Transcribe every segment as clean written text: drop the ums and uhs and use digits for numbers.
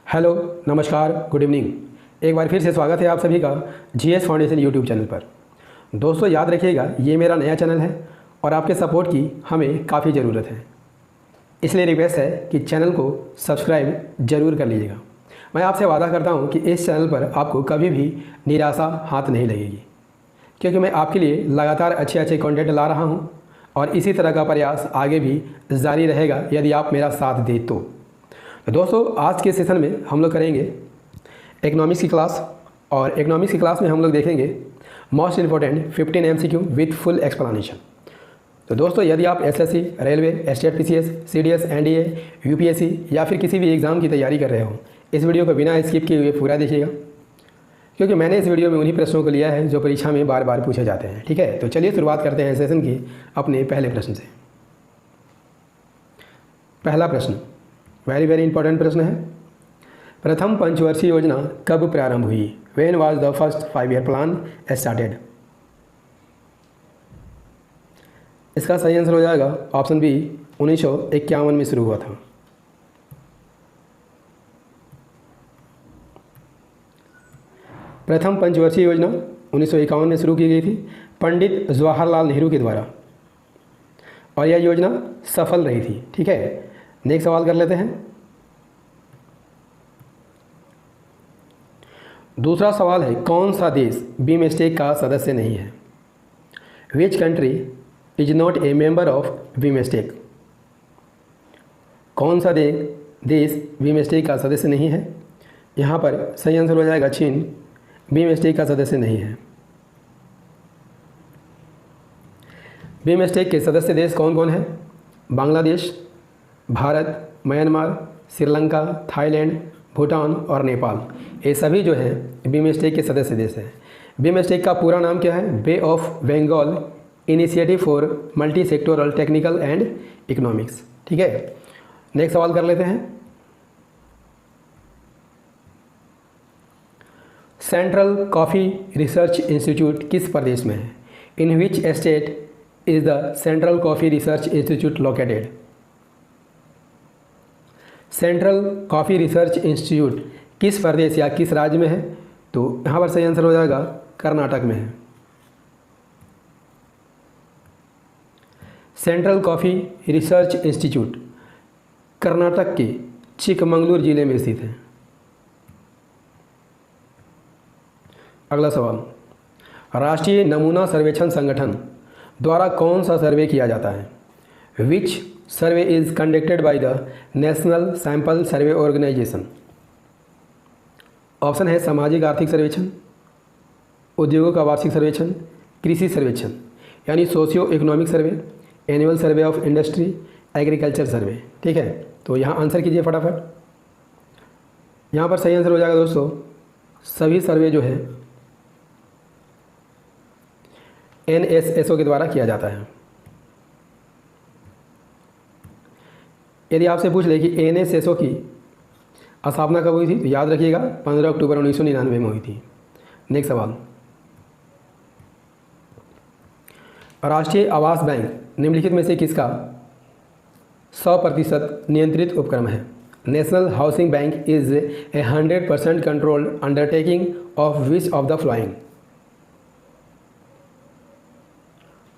Hello, नमस्कार, good evening. एक बार फिर से स्वागत है आप सभी का जीएस फाउंडेशन यूट्यूब चैनल पर। दोस्तों याद रखिएगा, ये मेरा नया चैनल है और आपके सपोर्ट की हमें काफ़ी ज़रूरत है, इसलिए रिक्वेस्ट है कि चैनल को सब्सक्राइब ज़रूर कर लीजिएगा। मैं आपसे वादा करता हूँ कि इस चैनल पर आपको कभी भी निराशा हाथ नहीं लगेगी, क्योंकि मैं आपके लिए लगातार अच्छे कंटेंट ला रहा हूँ और इसी तरह का प्रयास आगे भी जारी रहेगा यदि आप मेरा साथ दें तो। दोस्तों आज के सेशन में हम लोग करेंगे इकोनॉमिक्स की क्लास, और इकोनॉमिक्स की क्लास में हम लोग देखेंगे most important 15 MCQ with full explanation. तो दोस्तों यदि आप SSC, railway, state PCS, CDS, NDA, UPSC या फिर किसी भी एग्ज़ाम की तैयारी कर रहे हो, इस वीडियो को बिना स्किप किए हुए पूरा देखिएगा, क्योंकि मैंने इस वीडियो में उन्हीं प्रश्नों को लिया है जो परीक्षा में बार बार पूछे जाते हैं। ठीक है, तो चलिए शुरुआत करते हैं सेशन की अपने पहले प्रश्न से। पहला प्रश्न वेरी इंपॉर्टेंट प्रश्न है। प्रथम पंचवर्षीय योजना कब प्रारंभ हुई? When was the first 5 year plan started? इसका सही आंसर हो जाएगा ऑप्शन बी, 1951 में शुरू हुआ था। प्रथम पंचवर्षीय योजना 1951 में शुरू की गई थी पंडित जवाहरलाल नेहरू के द्वारा, और यह योजना सफल रही थी। ठीक है, नेक्स्ट सवाल कर लेते हैं। दूसरा सवाल है, कौन सा देश बीमस्टेक का सदस्य नहीं है? Which country is not a member of BIMSTEC? कौन सा देश बीमस्टेक का सदस्य नहीं है? यहाँ पर सही आंसर हो जाएगा चीन बीमस्टेक का सदस्य नहीं है। बीमस्टेक के सदस्य देश कौन कौन है? बांग्लादेश, भारत, म्यांमार, श्रीलंका, थाईलैंड, भूटान और नेपाल, ये सभी जो हैं बीमस्टेक के सदस्य देश हैं। बीमस्टेक का पूरा नाम क्या है? Bay of Bengal initiative for multi sectoral technical and economics. ठीक है, नेक्स्ट सवाल कर लेते हैं। सेंट्रल कॉफ़ी रिसर्च इंस्टीट्यूट किस प्रदेश में है? In which state is the central coffee research institute located? Central coffee research institute किस प्रदेश या किस राज्य में है? तो यहाँ पर सही आंसर हो जाएगा कर्नाटक में है। Central coffee research institute Karnataka के चिकमंगलूर जिले में स्थित है। अगला सवाल, राष्ट्रीय नमूना सर्वेक्षण संगठन द्वारा कौन सा सर्वे किया जाता है? Which survey is conducted by the national sample survey organisation? Option है सामाजिक आर्थिक सर्वेक्षण, उद्योगों का वार्षिक सर्वेक्षण, कृषि सर्वेक्षण यानी socio economic survey, annual survey of industry, agriculture survey. ठीक है, तो यहाँ आंसर कीजिए फटाफट। यहाँ पर सही आंसर हो जाएगा दोस्तों, सभी सर्वे जो है NSSO के द्वारा किया जाता है। यदि आपसे पूछ ले कि NSSO की स्थापना कब हुई थी, तो याद रखिएगा 15 अक्टूबर 1999 में हुई थी। नेक्स्ट सवाल, राष्ट्रीय आवास बैंक निम्नलिखित में से किसका 100% नियंत्रित उपक्रम है? National housing bank is a 100% controlled undertaking of which of the flowing?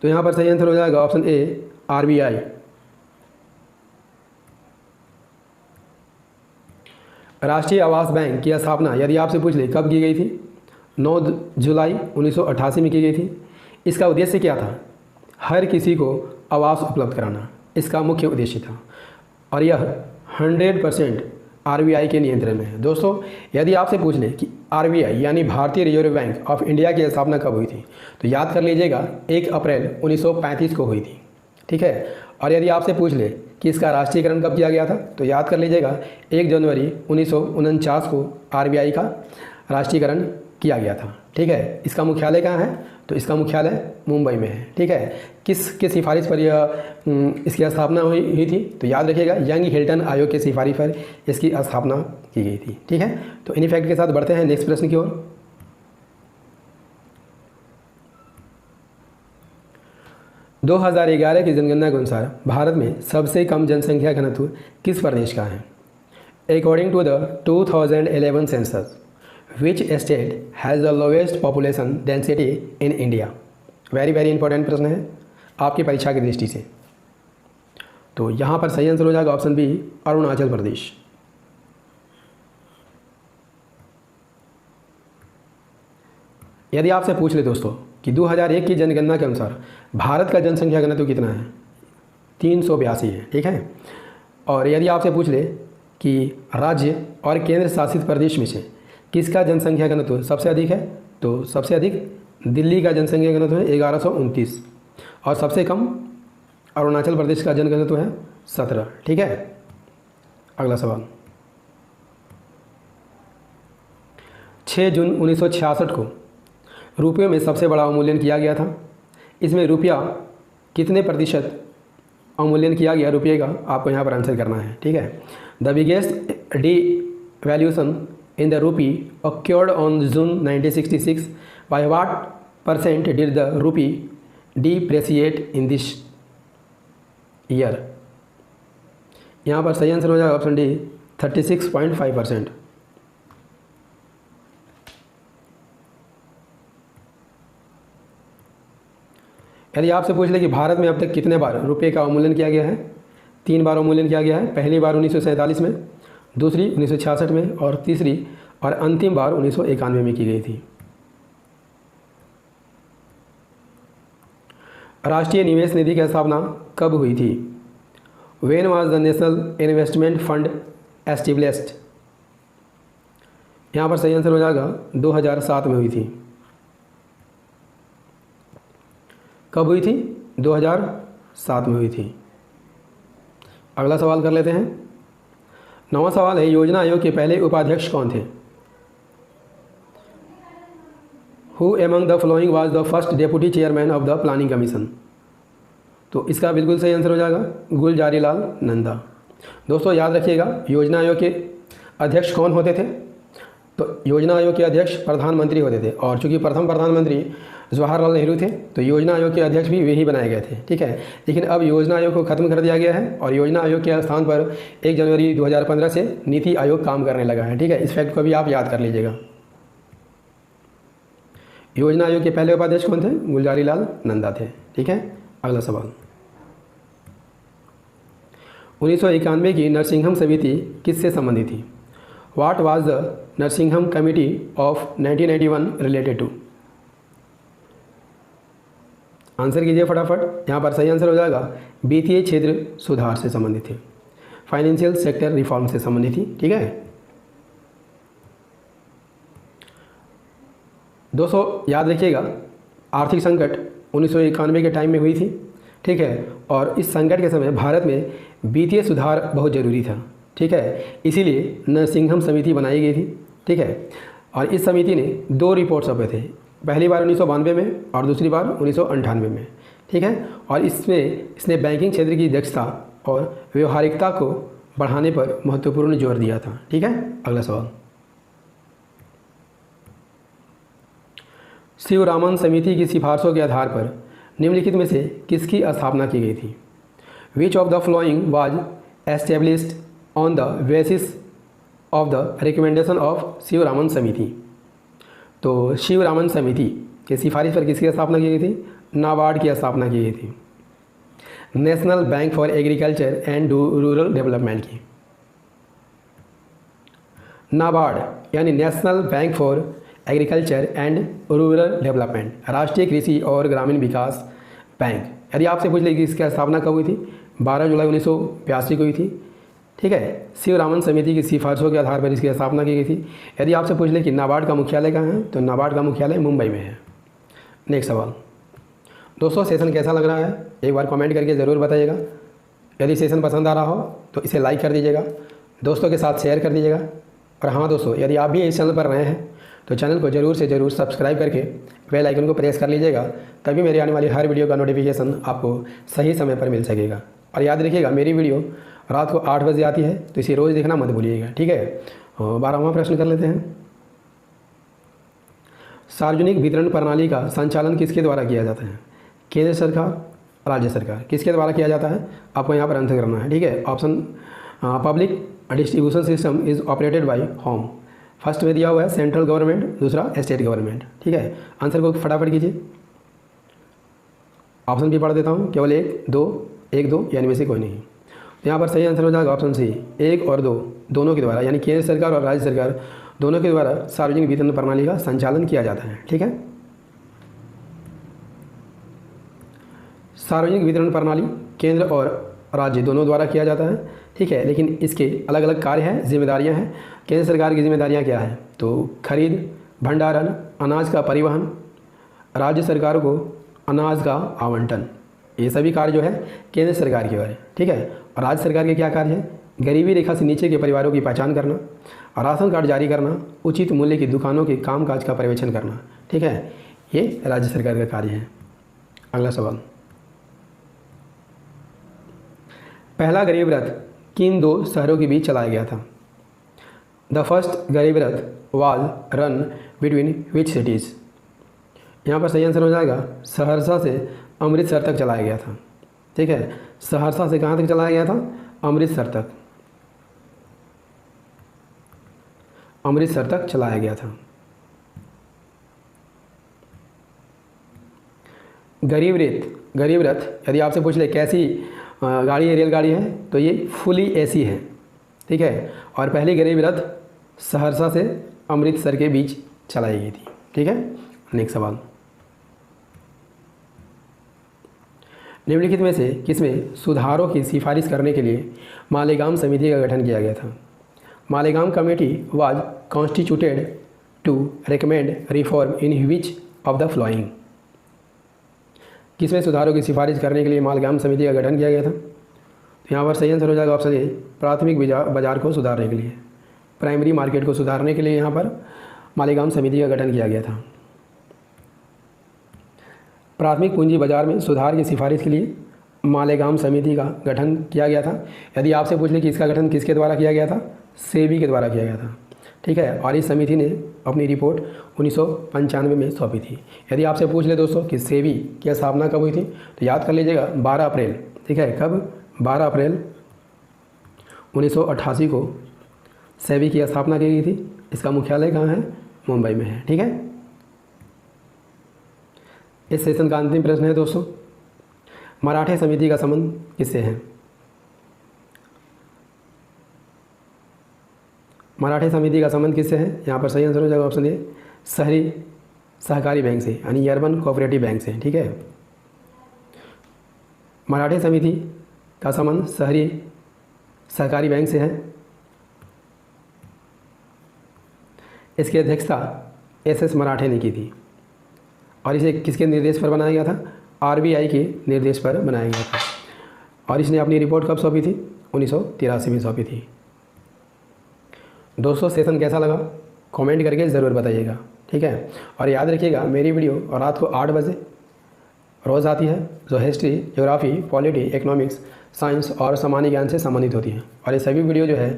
तो यहाँ पर सही आंसर हो जाएगा ऑप्शन ए, RBI। राष्ट्रीय आवास बैंक की स्थापना यदि आपसे पूछ ले कब की गई थी, 9 जुलाई 1988 में की गई थी। इसका उद्देश्य क्या था? हर किसी को आवास उपलब्ध कराना इसका मुख्य उद्देश्य था, और यह 100% RBI के नियंत्रण में है। दोस्तों यदि आपसे पूछ ले कि RBI यानी भारतीय रिजर्व बैंक ऑफ इंडिया की स्थापना कब हुई थी, तो याद कर लीजिएगा 1 अप्रैल 1935 को हुई थी। ठीक है, और यदि आपसे पूछ ले कि इसका राष्ट्रीयकरण कब किया गया था, तो याद कर लीजिएगा 1 जनवरी 1949 को RBI का राष्ट्रीयकरण किया गया था। ठीक है, इसका मुख्यालय कहाँ है? तो इसका मुख्यालय मुंबई में है। ठीक है, किसके सिफारिश पर यह इसकी स्थापना हुई थी? तो याद रखिएगा यंग हिल्टन आयोग की सिफारिश पर इसकी स्थापना की गई थी। ठीक है, तो इन फैक्ट के साथ बढ़ते हैं नेक्स्ट प्रश्न की ओर। 2011 की जनगणना के अनुसार भारत में सबसे कम जनसंख्या घनत्व किस प्रदेश का है? According to the 2011 census, which state has the lowest population density in India? Very important प्रश्न है आपकी परीक्षा की दृष्टि से। तो यहाँ पर सही आंसर हो जाएगा ऑप्शन बी, अरुणाचल प्रदेश। यदि आपसे पूछ ले दोस्तों कि 2001 की जनगणना के अनुसार भारत का जनसंख्या घनत्व कितना है, 382 है, ठीक है। और यदि आपसे पूछ ले कि राज्य और केंद्र शासित प्रदेश में से किसका जनसंख्या घनत्व सबसे अधिक है, तो सबसे अधिक दिल्ली का जनसंख्या घनत्व है 1129 और सबसे कम अरुणाचल प्रदेश का जनघनत्व है 17, ठीक है। अगला सवाल, 6 जून 1966 को रुपये में सबसे बड़ा अवमूल्यन किया गया था। इसमें रुपया कितने प्रतिशत अवमूल्यन किया गया रुपये का, आपको यहाँ पर आंसर करना है, ठीक है। The biggest D valuation in the rupee occurred on June 1966. By what percent did the rupee depreciate in this year? यहाँ पर सही आंसर हो जाएगा ऑप्शन डी, 36.5%। यदि आपसे पूछ ले कि भारत में अब तक कितने बार रुपये का अवमूल्यन किया गया है, 3 बार अवमूल्यन किया गया है। पहली बार 1947 में, दूसरी 1966 में और तीसरी और अंतिम बार 1991 में की गई थी। राष्ट्रीय निवेश निधि की स्थापना कब हुई थी? When was the national investment fund established? यहाँ पर सही आंसर हो जाएगा 2007 में हुई थी। कब हुई थी? 2007 में हुई थी। अगला सवाल कर लेते हैं। 9वां सवाल है, योजना आयोग के पहले उपाध्यक्ष कौन थे? Who among the following was the first deputy chairman of the planning commission? तो इसका बिल्कुल सही आंसर हो जाएगा गुलजारी लाल नंदा। दोस्तों याद रखिएगा, योजना आयोग के अध्यक्ष कौन होते थे? तो योजना आयोग के अध्यक्ष प्रधानमंत्री होते थे और चूंकि प्रथम प्रधानमंत्री जवाहरलाल नेहरू थे तो योजना आयोग के अध्यक्ष भी वही बनाए गए थे, ठीक है। लेकिन अब योजना आयोग को ख़त्म कर दिया गया है और योजना आयोग के स्थान पर 1 जनवरी 2015 से नीति आयोग काम करने लगा है, ठीक है। इस फैक्ट को भी आप याद कर लीजिएगा। योजना आयोग के पहले उपाध्यक्ष कौन थे? गुलजारी लाल नंदा थे, ठीक है। अगला सवाल, 1991 की नरसिंघम समिति किससे संबंधित थी? What was the Narasimham committee of 1991 related to? Answer कीजिए फटाफट। यहाँ पर सही आंसर हो जाएगा वित्तीय क्षेत्र सुधार से संबंधित थी, फाइनेंशियल सेक्टर रिफॉर्म से संबंधित थी, ठीक है। दोस्तों याद रखिएगा, आर्थिक संकट 1991 के टाइम में हुई थी, ठीक है। और इस संकट के समय भारत में वित्तीय सुधार बहुत ज़रूरी था, ठीक है। इसीलिए नरसिंघम समिति बनाई गई थी, ठीक है। और इस समिति ने 2 रिपोर्ट सौंपे थे, पहली बार 1992 में और दूसरी बार 1998 में, ठीक है। और इसने बैंकिंग क्षेत्र की दक्षता और व्यवहारिकता को बढ़ाने पर महत्वपूर्ण जोर दिया था, ठीक है। अगला सवाल, शिवरामन समिति की सिफारिशों के आधार पर निम्नलिखित में से किसकी स्थापना की गई थी? विच of the flowing was established on the basis of the recommendation of Sivaraman समिति? तो शिवरामन समिति की सिफारिश पर किसकी स्थापना की गई थी? नाबार्ड की स्थापना की गई थी, national bank for agriculture and rural development की। नाबार्ड यानी national bank for agriculture and rural development, राष्ट्रीय कृषि और ग्रामीण विकास बैंक। यदि आपसे पूछ ले कि इसकी स्थापना कब हुई थी? 12 जुलाई 1982 को हुई थी, ठीक है। शिवरामन समिति की सिफारिशों के आधार पर इसकी स्थापना की गई थी। यदि आपसे पूछ ले कि नाबार्ड का मुख्यालय कहाँ है, तो नाबार्ड का मुख्यालय मुंबई में है। नेक्स्ट सवाल, दोस्तों सेशन कैसा लग रहा है एक बार कमेंट करके ज़रूर बताइएगा। यदि सेशन पसंद आ रहा हो तो इसे लाइक कर दीजिएगा, दोस्तों के साथ शेयर कर दीजिएगा। और हाँ दोस्तों, यदि आप भी इस चैनल पर नए हैं तो चैनल को ज़रूर से ज़रूर सब्सक्राइब करके बेल आइकन को प्रेस कर लीजिएगा, तभी मेरी आने वाली हर वीडियो का नोटिफिकेशन आपको सही समय पर मिल सकेगा। और याद रखिएगा, मेरी वीडियो रात को 8 बजे आती है, तो इसे रोज़ देखना मत भूलिएगा, ठीक है। 12वां प्रश्न कर लेते हैं। सार्वजनिक वितरण प्रणाली का संचालन किसके द्वारा किया जाता है? केंद्र सरकार, राज्य सरकार, किसके द्वारा किया जाता है? आपको यहाँ पर आंसर करना है, ठीक है। Option public distribution system is operated by home. First में दिया हुआ है सेंट्रल गवर्नमेंट, दूसरा स्टेट गवर्नमेंट। ठीक है, आंसर को फटाफट कीजिए। ऑप्शन भी पढ़ देता हूँ, केवल एक दो यानी में से कोई नहीं। तो यहाँ पर सही आंसर हो जाएगा ऑप्शन सी, 1 और 2 दोनों के द्वारा, यानी केंद्र सरकार और राज्य सरकार दोनों के द्वारा सार्वजनिक वितरण प्रणाली का संचालन किया जाता है। ठीक है, सार्वजनिक वितरण प्रणाली केंद्र और राज्य दोनों द्वारा किया जाता है। ठीक है, लेकिन इसके अलग अलग कार्य हैं, जिम्मेदारियां हैं। केंद्र सरकार की जिम्मेदारियां क्या हैं? तो खरीद, भंडारण, अनाज का परिवहन, राज्य सरकार को अनाज का आवंटन, ये सभी कार्य जो है केंद्र सरकार की ओर है। ठीक है, और राज्य सरकार के क्या कार्य हैं? गरीबी रेखा से नीचे के परिवारों की पहचान करना, राशन कार्ड जारी करना, उचित मूल्य की दुकानों के कामकाज का पर्यवेक्षण करना। ठीक है, ये राज्य सरकार का कार्य है। अगला सवाल, पहला गरीब रथ किन 2 शहरों के बीच चलाया गया था? द फर्स्ट गरीब रथ was run between which cities? यहाँ पर सही आंसर हो जाएगा सहरसा से अमृतसर तक चलाया गया था। ठीक है, सहरसा से कहाँ तक चलाया गया था? अमृतसर तक, अमृतसर तक चलाया गया था। गरीब रथ यदि आपसे पूछ ले कैसी गाड़ी है, रेलगाड़ी है, तो ये फुली एसी है। ठीक है, और पहली गरीब रथ सहरसा से अमृतसर के बीच चलाई गई थी। ठीक है, नेक्स्ट सवाल, निम्नलिखित में से किसमें सुधारों की सिफारिश करने के लिए मालेगाम समिति का गठन किया गया था? Malegam committee was constituted to recommend reform in which of the following? किसमें सुधारों की सिफारिश करने के लिए मालेगाम समिति का गठन किया गया था? तो यहाँ पर सही आंसर हो जाएगा ऑप्शन ए, प्राथमिक बाजार को सुधारने के लिए, प्राइमरी मार्केट को सुधारने के लिए यहाँ पर मालेगाम समिति का गठन किया गया था। प्राथमिक पूंजी बाजार में सुधार की सिफारिश के लिए मालेगाम समिति का गठन किया गया था। यदि आपसे पूछ ले कि इसका गठन किसके द्वारा किया गया था? सेबी के द्वारा किया गया था। ठीक है, और इस समिति ने अपनी रिपोर्ट 1995 में सौंपी थी। यदि आपसे पूछ ले दोस्तों कि सेबी की स्थापना कब हुई थी, तो याद कर लीजिएगा 12 अप्रैल। ठीक है, कब? 12 अप्रैल 1988 को सेबी की स्थापना की गई थी। इसका मुख्यालय कहाँ है? मुंबई में है। ठीक है, इस सेशन का अंतिम प्रश्न है दोस्तों, मराठे समिति का संबंध किससे है? मराठे समिति का संबंध किससे है? यहाँ पर सही आंसर हो जाएगा ऑप्शन ए, शहरी सहकारी बैंक से, यानी अर्बन कोऑपरेटिव बैंक से। ठीक है, मराठे समिति का संबंध शहरी सहकारी बैंक से है। इसकी अध्यक्षता एस मराठे ने की थी, और इसे किसके निर्देश पर बनाया गया था? आरबीआई के निर्देश पर बनाया गया था। और इसने अपनी रिपोर्ट कब सौंपी थी? 1983 में सौंपी थी। दोस्तों, सेशन कैसा लगा कमेंट करके ज़रूर बताइएगा। ठीक है, और याद रखिएगा मेरी वीडियो रात को 8 बजे रोज़ आती है, जो history, geography, polity, economics, science और सामान्य ज्ञान से संबंधित होती है। और ये सभी वीडियो जो है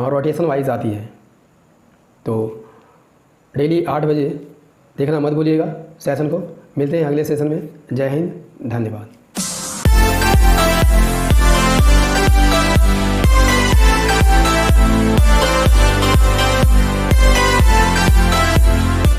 रोटेशन वाइज आती है, तो डेली 8 बजे देखना मत भूलिएगा सेशन को। मिलते हैं अगले सेशन में। जय हिंद, धन्यवाद।